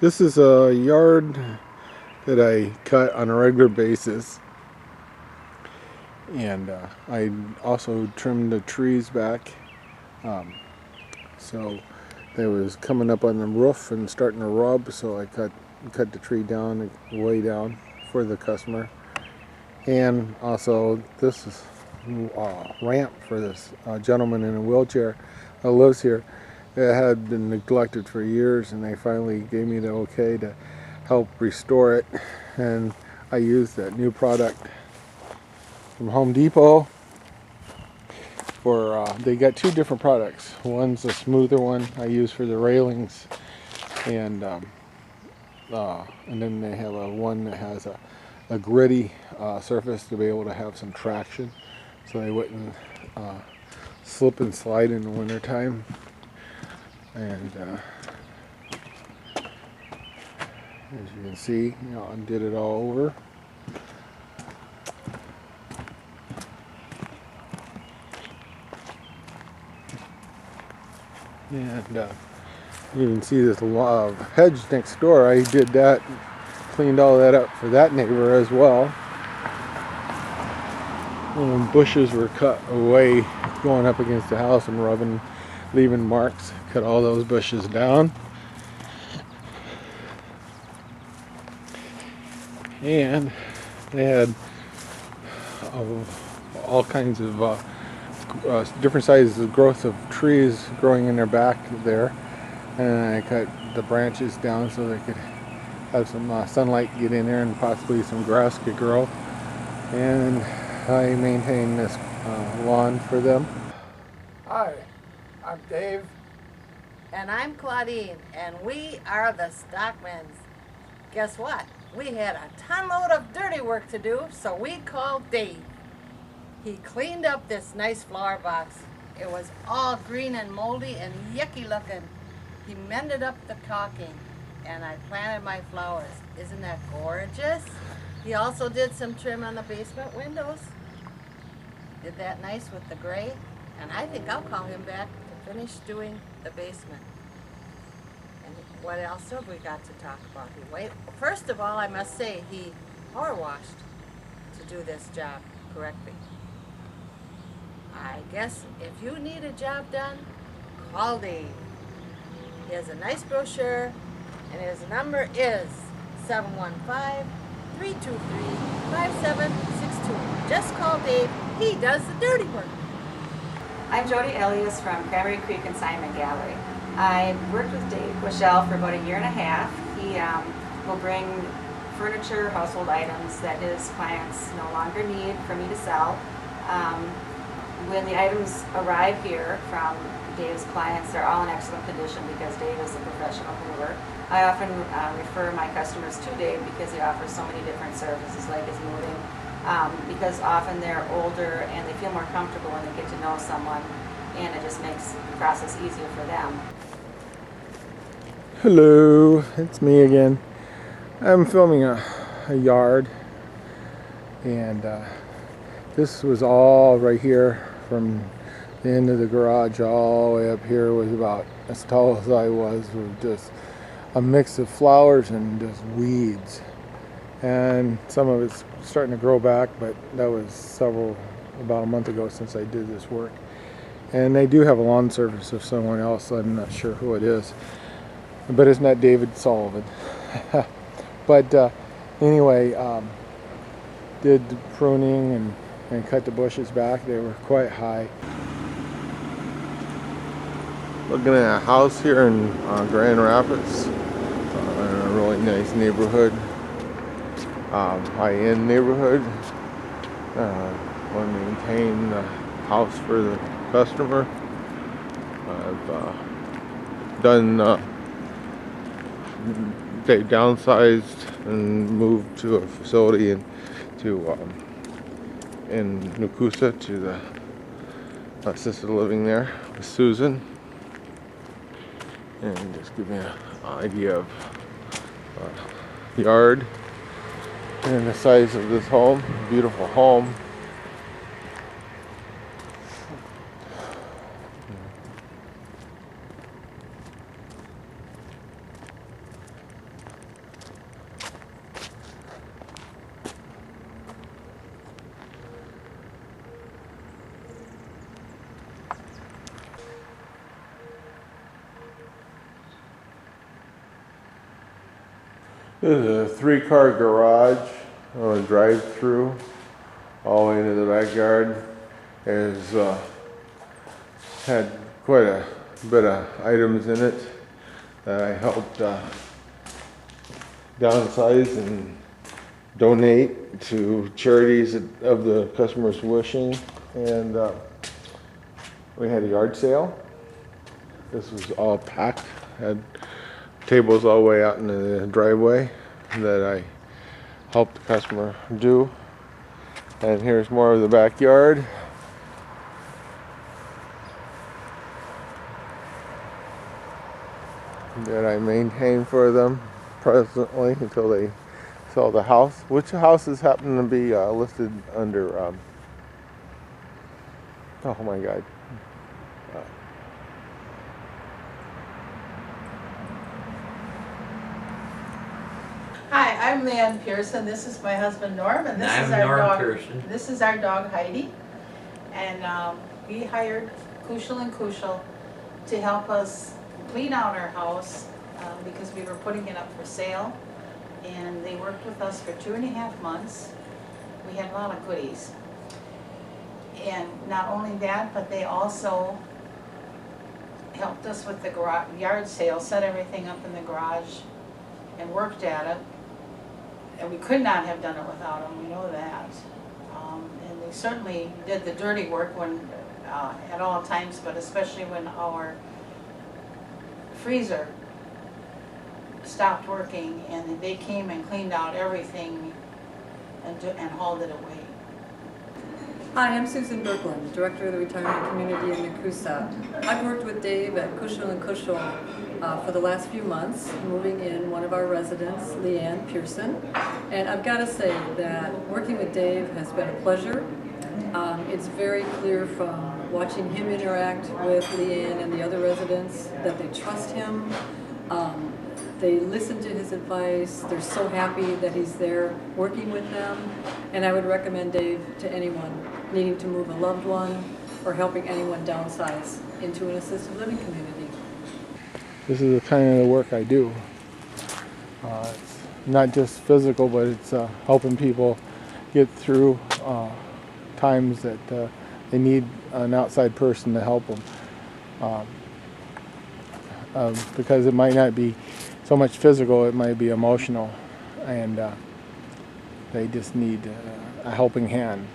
This is a yard that I cut on a regular basis, and I also trimmed the trees back, so they was coming up on the roof and starting to rub, so I cut the tree down, way down for the customer. And also this is a ramp for this gentleman in a wheelchair that lives here. It had been neglected for years, and they finally gave me the okay to help restore it. And I used that new product from Home Depot for, they got two different products. One's a smoother one I use for the railings, and then they have one that has a gritty surface to be able to have some traction, so they wouldn't slip and slide in the wintertime. And as you can see, I did it all over. And you can see this hedge next door. I did that, cleaned all that up for that neighbor as well. And bushes were cut away going up against the house and rubbing, leaving marks. Cut all those bushes down. And they had all kinds of different sizes of growth of trees growing in their back there. And I cut the branches down so they could have some sunlight get in there, and possibly some grass could grow. And I maintain this lawn for them. Hi, I'm Dave. And I'm Claudine, and we are the Stockmans. Guess what? We had a ton load of dirty work to do, so we called Dave. He cleaned up this nice flower box. It was all green and moldy and yucky looking. He mended up the caulking, and I planted my flowers. Isn't that gorgeous? He also did some trim on the basement windows. Did that nice with the gray, and I think I'll call him back to finish doing the basement. And what else have we got to talk about? First of all, I must say he power washed to do this job correctly. I guess if you need a job done, call Dave. He has a nice brochure, and his number is 715-323-5762. Just call Dave. He does the dirty work. I'm Jody Elias from Cranberry Creek and Simon Gallery. I worked with Dave Kuschel for about a year and a half. He will bring furniture, household items that his clients no longer need for me to sell. When the items arrive here from Dave's clients, they're all in excellent condition because Dave is a professional mover. I often refer my customers to Dave because he offers so many different services like his moving. Because often they're older and they feel more comfortable when they get to know someone, and it just makes the process easier for them. Hello, it's me again. I'm filming a yard, and this was all right here from the end of the garage all the way up here was about as tall as I was, with just a mix of flowers and just weeds. And some of it's starting to grow back, but that was about a month ago since I did this work. And they do have a lawn service of someone else. I'm not sure who it is, but it's not David Sullivan. But anyway, did the pruning and cut the bushes back. They were quite high. Looking at a house here in Grand Rapids, in a really nice neighborhood. High-end neighborhood. Want to maintain the house for the customer. I've they downsized and moved to a facility in Nukusa, to the assisted living there with Susan. And just give me an idea of yard and the size of this home. Beautiful home. This is a 3-car garage or a drive-through all the way into the backyard. It's had quite a bit of items in it that I helped downsize and donate to charities of the customer's wishing. And we had a yard sale. This was all packed. Had tables all the way out in the driveway that I helped the customer do. And here's more of the backyard. That I maintain for them presently until they sell the house, which houses happen to be listed under, oh my God. Hi, I'm Leanne Pearson. This is my husband Norm, and this I'm is our Norm dog. Pearson. This is our dog Heidi, and we hired Kuschel and Kuschel to help us clean out our house because we were putting it up for sale, and they worked with us for 2.5 months. We had a lot of goodies, and not only that, but they also helped us with the yard sale, set everything up in the garage, and worked at it. And we could not have done it without them, we know that. And they certainly did the dirty work when, at all times, but especially when our freezer stopped working, and they came and cleaned out everything and hauled it away. Hi, I'm Susan Berkland, Director of the Retirement Community in Nakusa. I've worked with Dave at Kuschel and Kuschel for the last few months, moving in one of our residents, Leanne Pearson. And I've got to say that working with Dave has been a pleasure. It's very clear from watching him interact with Leanne and the other residents that they trust him. They listen to his advice. They're so happy that he's there working with them. And I would recommend Dave to anyone needing to move a loved one or helping anyone downsize into an assisted living community. This is the kind of work I do. It's not just physical, but it's helping people get through times that they need an outside person to help them. Because it might not be so much physical, it might be emotional, and they just need a helping hand.